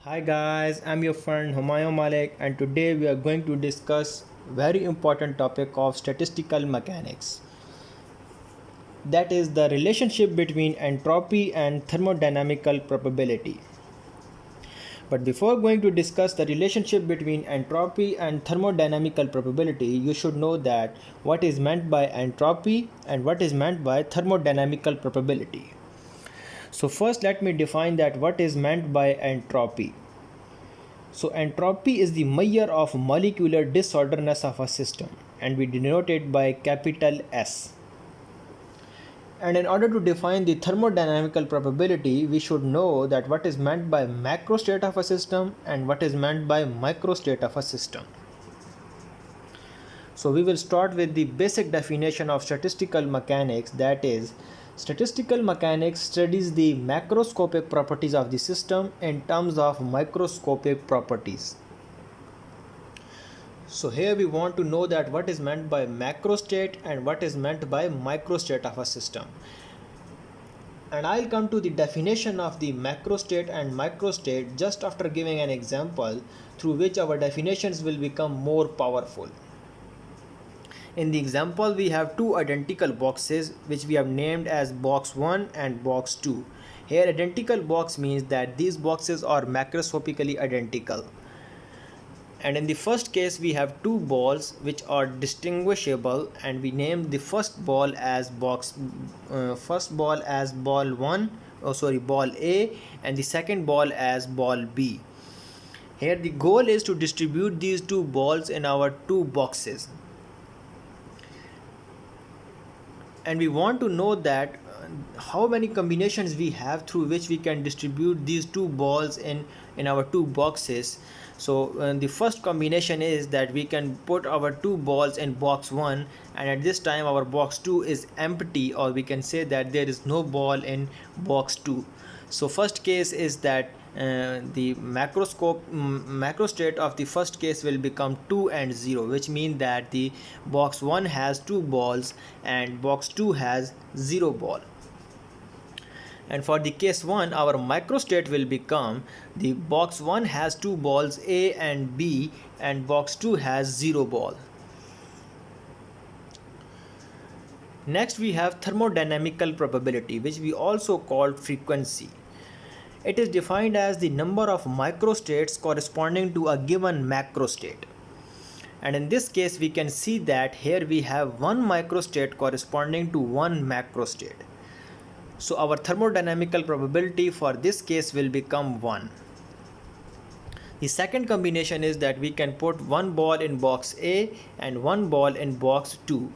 Hi guys, I'm your friend Humayun Malik and today we are going to discuss very important topic of statistical mechanics. That is the relationship between entropy and thermodynamical probability. But before going to discuss the relationship between entropy and thermodynamical probability, you should know that what is meant by entropy and what is meant by thermodynamical probability. So first let me define that what is meant by entropy. So entropy is the measure of molecular disorderness of a system and we denote it by capital S. And in order to define the thermodynamical probability, we should know that what is meant by macro state of a system and what is meant by micro state of a system. So we will start with the basic definition of statistical mechanics, that is, statistical mechanics studies the macroscopic properties of the system in terms of microscopic properties. So here we want to know that what is meant by macro state and what is meant by micro state of a system. And I'll come to the definition of the macro state and micro state just after giving an example through which our definitions will become more powerful. In the example, we have two identical boxes which we have named as box 1 and box 2. Here identical box means that these boxes are macroscopically identical. And in the first case we have two balls which are distinguishable and we name the first ball as ball 1, ball A, and the second ball as ball B. Here the goal is to distribute these two balls in our two boxes. And we want to know that how many combinations we have through which we can distribute these two balls in our two boxes. So the first combination is that we can put our two balls in box 1 and at this time our box 2 is empty, or we can say that there is no ball in box 2. So first case is that the macro state of the first case will become 2 and 0, which means that the box 1 has 2 balls and box 2 has 0 ball. And for the case 1, our microstate will become the box 1 has 2 balls A and B and box 2 has 0 ball. Next we have thermodynamical probability, which we also call frequency. It is defined as the number of microstates corresponding to a given macrostate. And in this case we can see that here we have one microstate corresponding to one macrostate. So our thermodynamical probability for this case will become 1. The second combination is that we can put one ball in box A and one ball in box 2.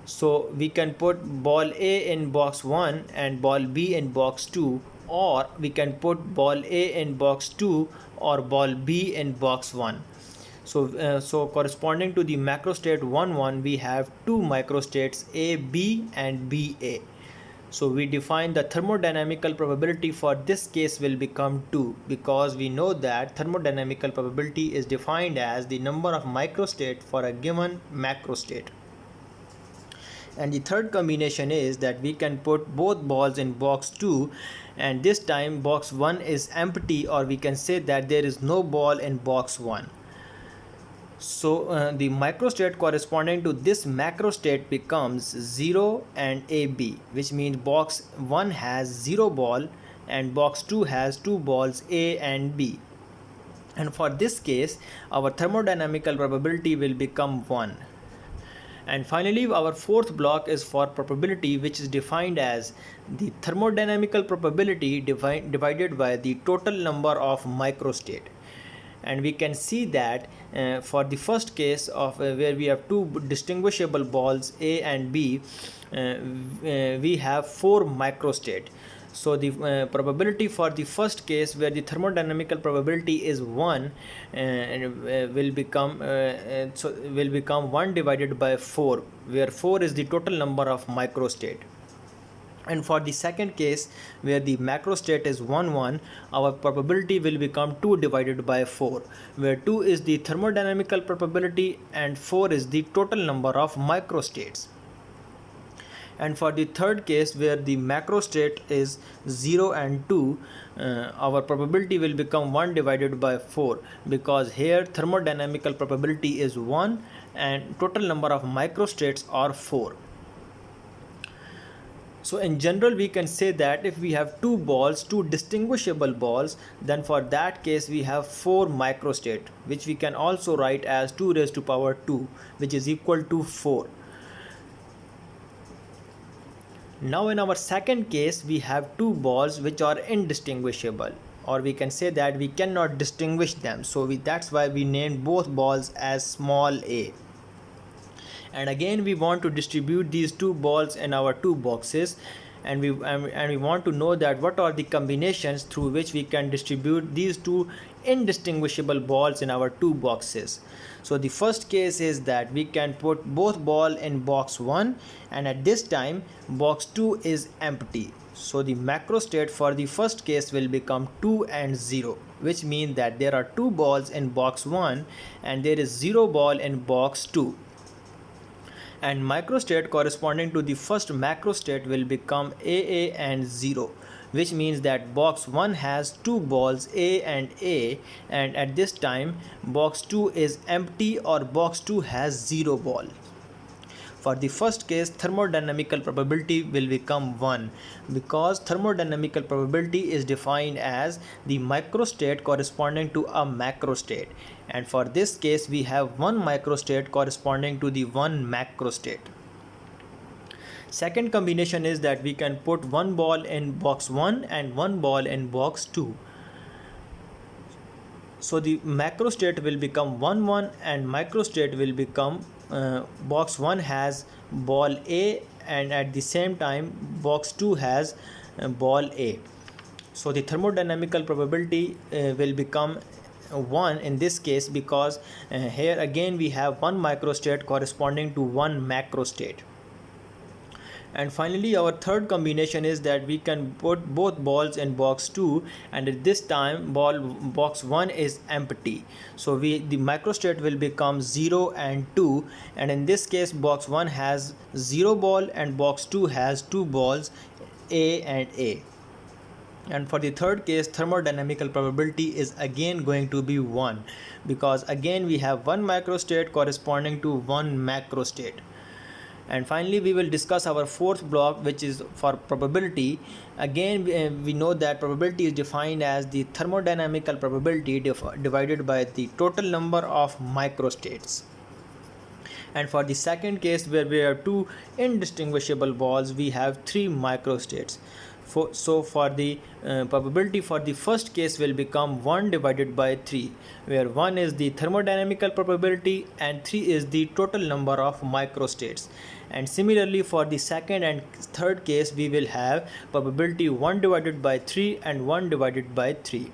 So we can put ball A in box 1 and ball B in box 2, or we can put ball A in box 2 or ball B in box 1. So corresponding to the macrostate 1 we have two microstates A B and B A. So we define the thermodynamical probability for this case will become 2, because we know that thermodynamical probability is defined as the number of microstates for a given macrostate. And the third combination is that we can put both balls in box 2 and this time box 1 is empty, or we can say that there is no ball in box 1. So the microstate corresponding to this macrostate becomes 0 and AB, which means box 1 has 0 ball and box 2 has 2 balls A and B. And for this case our thermodynamical probability will become 1. And finally our fourth block is for probability, which is defined as the thermodynamical probability divided by the total number of microstate. And we can see that for the first case of where we have two distinguishable balls A and B, we have 4 microstate. So the probability for the first case where the thermodynamical probability is 1 will become 1 divided by 4, where 4 is the total number of microstate. And for the second case where the macrostate is 1, our probability will become 2 divided by 4, where 2 is the thermodynamical probability and 4 is the total number of microstates. And for the third case, where the macro state is 0 and 2, our probability will become 1 divided by 4, because here thermodynamical probability is 1 and total number of microstates are 4. So in general, we can say that if we have two balls, two distinguishable balls, then for that case we have 4 microstate, which we can also write as 2 raised to power 2, which is equal to 4. Now in our second case, we have two balls which are indistinguishable, or we can say that we cannot distinguish them. So that's why we named both balls as small a. And again, we want to distribute these two balls in our two boxes, and we want to know that what are the combinations through which we can distribute these two indistinguishable balls in our two boxes. So the first case is that we can put both ball in box 1, and at this time box 2 is empty. So the macro state for the first case will become 2 and 0, which means that there are two balls in box 1 and there is 0 ball in box 2. And microstate corresponding to the first macrostate will become AA and 0, which means that box 1 has two balls A, and at this time box 2 is empty, or box 2 has 0 ball. For the first case, thermodynamical probability will become 1, because thermodynamical probability is defined as the microstate corresponding to a macrostate, and for this case we have one microstate corresponding to the one macrostate. Second combination is that we can put one ball in box 1 and one ball in box 2. So the macrostate will become 1 1, and microstate will become box 1 has ball A, and at the same time box 2 has ball A. So the thermodynamical probability will become 1 in this case, because here again we have one microstate corresponding to one macrostate. And finally, our third combination is that we can put both balls in box 2, and at this time box 1 is empty. So the microstate will become 0 and 2, and in this case box 1 has 0 ball and box 2 has 2 balls, A and A. And for the third case, thermodynamical probability is again going to be 1, because again we have one microstate corresponding to one macrostate. And finally, we will discuss our fourth block, which is for probability. Again, we know that probability is defined as the thermodynamical probability divided by the total number of microstates. And for the second case, where we have two indistinguishable balls, we have 3 microstates. So for the probability for the first case will become 1 divided by 3, where 1 is the thermodynamical probability and 3 is the total number of microstates. And similarly, for the second and third case, we will have probability 1 divided by 3 and 1 divided by 3.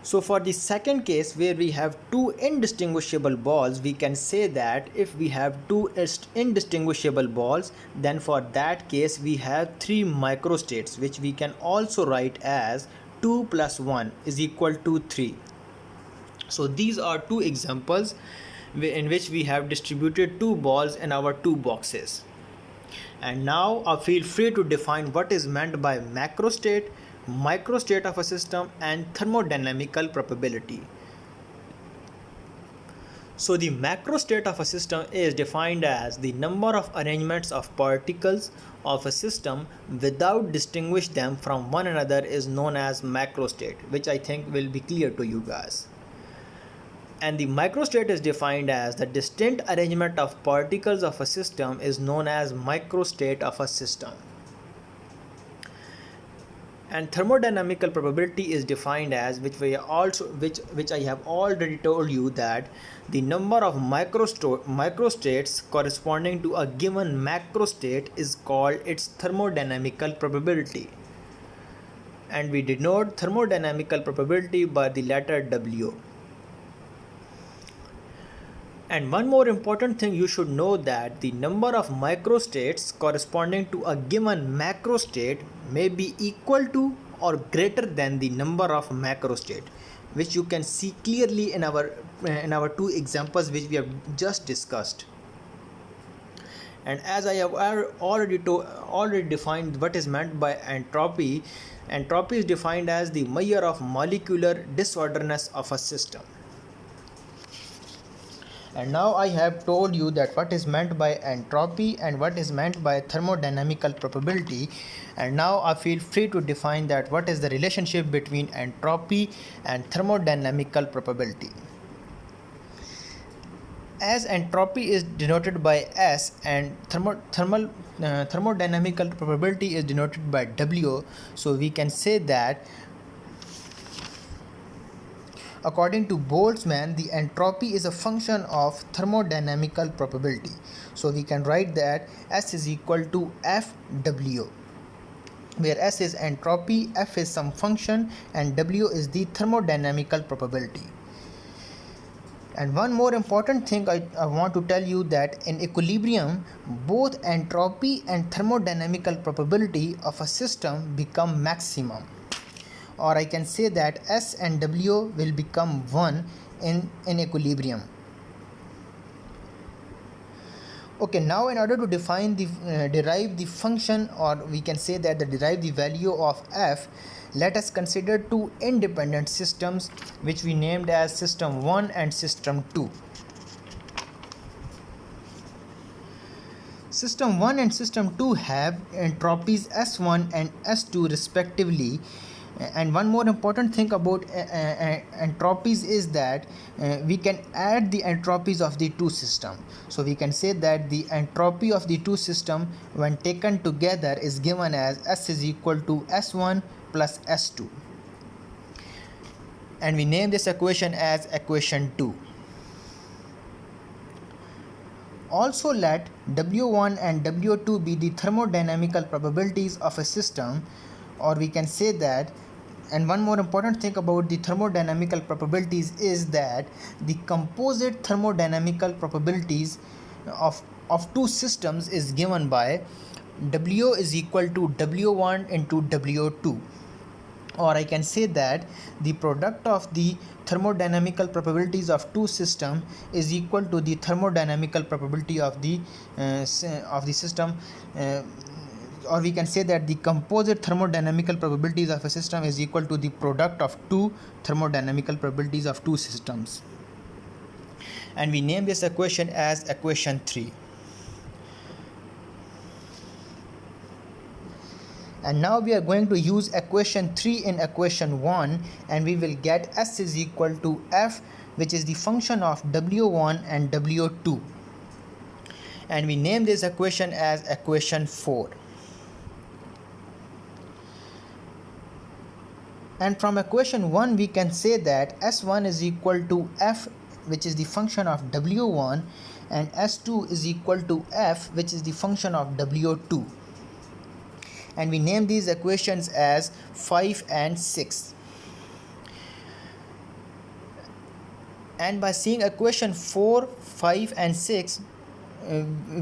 So for the second case, where we have two indistinguishable balls, we can say that if we have two indistinguishable balls, then for that case we have 3 microstates, which we can also write as 2 plus 1 is equal to 3. So these are two examples in which we have distributed two balls in our two boxes. And now feel free to define what is meant by macrostate, microstate of a system, and thermodynamical probability. So the macrostate of a system is defined as the number of arrangements of particles of a system without distinguish them from one another is known as macrostate, which I think will be clear to you guys. And the microstate is defined as the distinct arrangement of particles of a system is known as microstate of a system. And thermodynamical probability is defined as which I have already told you, that the number of microstates corresponding to a given macrostate is called its thermodynamical probability, and we denote thermodynamical probability by the letter W. And one more important thing you should know, that the number of microstates corresponding to a given macrostate may be equal to or greater than the number of macrostate, which you can see clearly in our two examples which we have just discussed. And as I have already defined what is meant by entropy, entropy is defined as the measure of molecular disorderness of a system. And now I have told you that what is meant by entropy and what is meant by thermodynamical probability. And now I feel free to define that what is the relationship between entropy and thermodynamical probability. As entropy is denoted by S and thermodynamical probability is denoted by W, so we can say that according to Boltzmann, the entropy is a function of thermodynamical probability. So we can write that S is equal to FW, where S is entropy, F is some function, and W is the thermodynamical probability. And one more important thing I want to tell you that in equilibrium, both entropy and thermodynamical probability of a system become maximum. Or I can say that S and W will become 1 in equilibrium. Okay, now in order to define derive the function, or we can say that derive the value of F, let us consider two independent systems which we named as system 1 and system 2. System 1 and system 2 have entropies S1 and S2 respectively. And one more important thing about entropies is that we can add the entropies of the two systems. So we can say that the entropy of the two systems when taken together is given as S is equal to S1 plus S2. And we name this equation as equation 2. Also let W1 and W2 be the thermodynamical probabilities of a system, or we can say that, and one more important thing about the thermodynamical probabilities is that the composite thermodynamical probabilities of two systems is given by W is equal to W1 into W2. Or I can say that the product of the thermodynamical probabilities of two systems is equal to the thermodynamical probability of the system, or we can say that the composite thermodynamical probabilities of a system is equal to the product of two thermodynamical probabilities of two systems. And we name this equation as equation 3. And now we are going to use equation 3 in equation 1, and we will get S is equal to F, which is the function of W1 and W2. And we name this equation as equation 4. And from equation 1 we can say that S1 is equal to F, which is the function of W1, and S2 is equal to F, which is the function of W2. And we name these equations as 5 and 6. And by seeing equation 4, 5 and 6,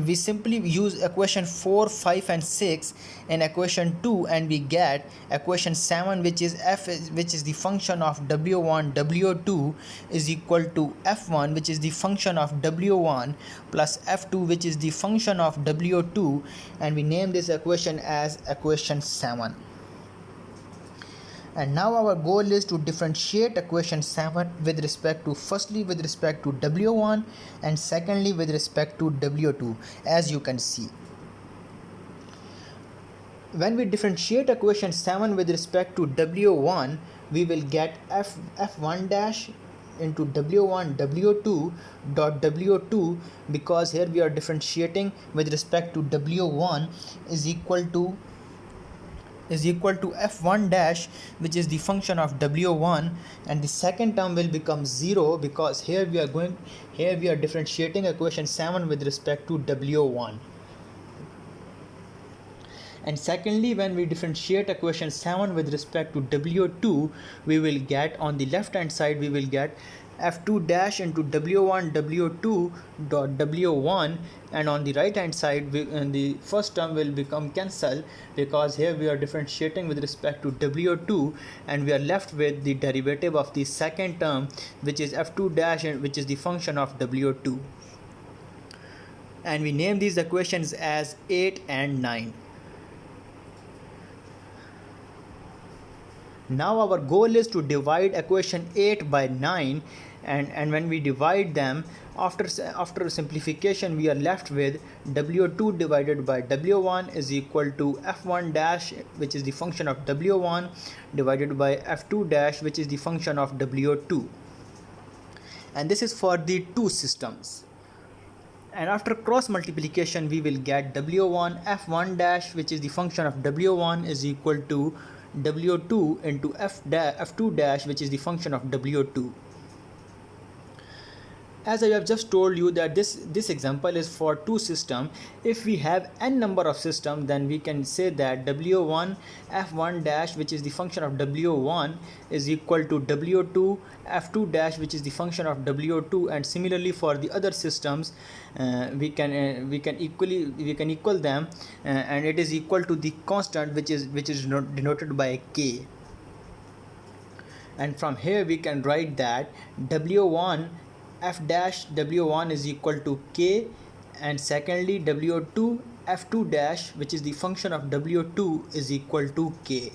we simply use equation 4, 5 and 6 in equation 2, and we get equation 7, which is which is the function of W1 W2 is equal to F1, which is the function of W1, plus F2, which is the function of W2, and we name this equation as equation 7. And now our goal is to differentiate equation 7 with respect to, firstly with respect to W1 and secondly with respect to W2, as you can see. When we differentiate equation 7 with respect to W1, we will get F1 dash into W1 W2 dot W2, because here we are differentiating with respect to W1 is equal to F1 dash, which is the function of W1, and the second term will become 0, because here we are differentiating equation 7 with respect to W1. And secondly, when we differentiate equation 7 with respect to W2, we will get, on the left hand side we will get F2 dash into W1 W2 dot W1, and on the right hand side the first term will become cancelled, because here we are differentiating with respect to W2, and we are left with the derivative of the second term, which is F2 dash, which is the function of W2. and we name these equations as 8 and 9. Now our goal is to divide equation 8 by 9, and when we divide them, after simplification we are left with W2 divided by W1 is equal to F1 dash, which is the function of W1, divided by F2 dash, which is the function of W2. And this is for the two systems. And after cross multiplication we will get W1 F1 dash, which is the function of W1, is equal to W2 into F2 dash, which is the function of W2. As I have just told you that this example is for two systems. If we have n number of systems, then we can say that W1 F1 dash, which is the function of W1, is equal to W2 F2 dash, which is the function of W2. And similarly for the other systems, we can equal them, and it is equal to the constant which is denoted by K. And from here we can write that W1 F dash W1 is equal to K, and secondly W2 F2 dash, which is the function of W2, is equal to K.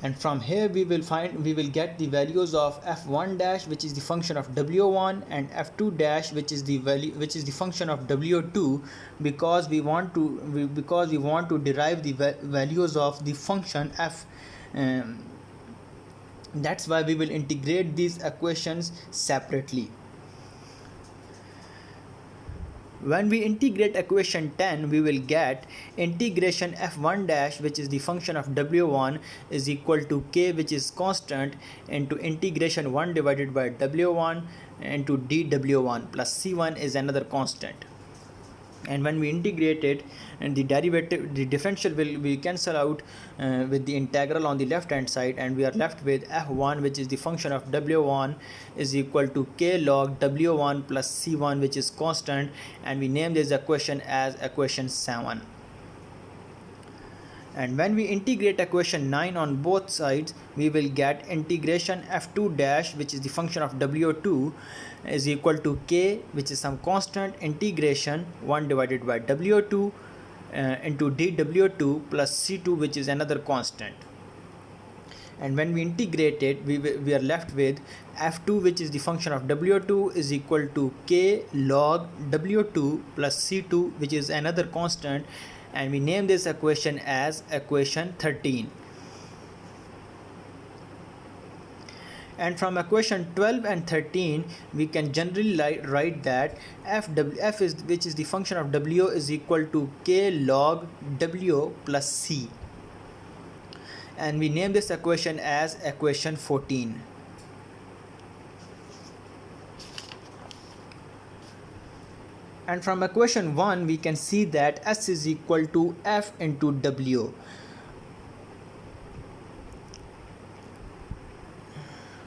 And from here we will get the values of F1 dash, which is the function of W1, and F2 dash, which is the function of W2, because we want to derive the values of the function F. That's why we will integrate these equations separately. When we integrate equation 10, we will get integration F1 dash, which is the function of W1, is equal to K, which is constant, into integration 1 divided by W1 into dW1 plus C1 is another constant. And when we integrate it, and the differential will cancel out with the integral on the left hand side, and we are left with F1, which is the function of W1, is equal to K log W1 plus C1, which is constant, and we name this equation as equation 7. And when we integrate equation 9 on both sides, we will get integration F2 dash, which is the function of W2, is equal to K, which is some constant, integration 1 divided by W2 into dW2 plus C2, which is another constant. And when we integrate it, we are left with F2, which is the function of W2, is equal to K log W2 plus C2, which is another constant, and we name this equation as equation 13. And from equation 12 and 13, we can generally write that which is the function of W, is equal to K log W plus C, and we name this equation as equation 14. And from equation 1, we can see that S is equal to F into W.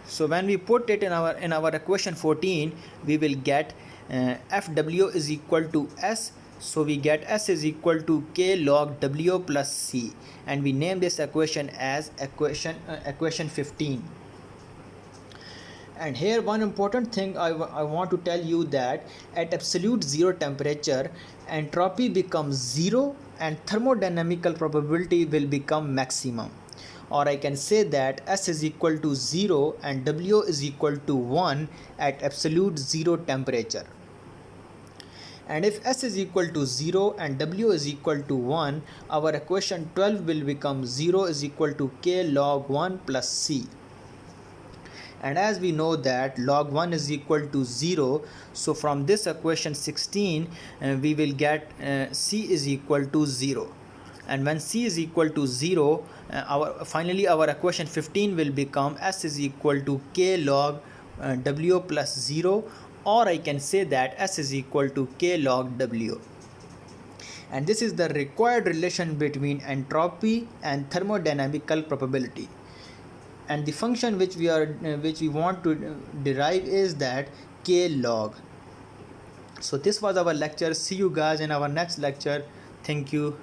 So when we put it in our equation 14, we will get Fw is equal to S. So we get S is equal to K log W plus C, and we name this equation as equation 15. And here one important thing I want to tell you, that at absolute zero temperature, entropy becomes zero and thermodynamical probability will become maximum. Or I can say that S is equal to 0 and W is equal to 1 at absolute zero temperature. And if S is equal to 0 and W is equal to 1, our equation 12 will become 0 is equal to K log 1 plus C. And as we know that log 1 is equal to 0, so from this equation 16 we will get C is equal to 0. And when C is equal to 0, finally our equation 15 will become S is equal to K log W plus 0, or I can say that S is equal to K log W. And this is the required relation between entropy and thermodynamical probability. And the function which we want to derive is that K log. So this was our lecture. See you guys in our next lecture. Thank you.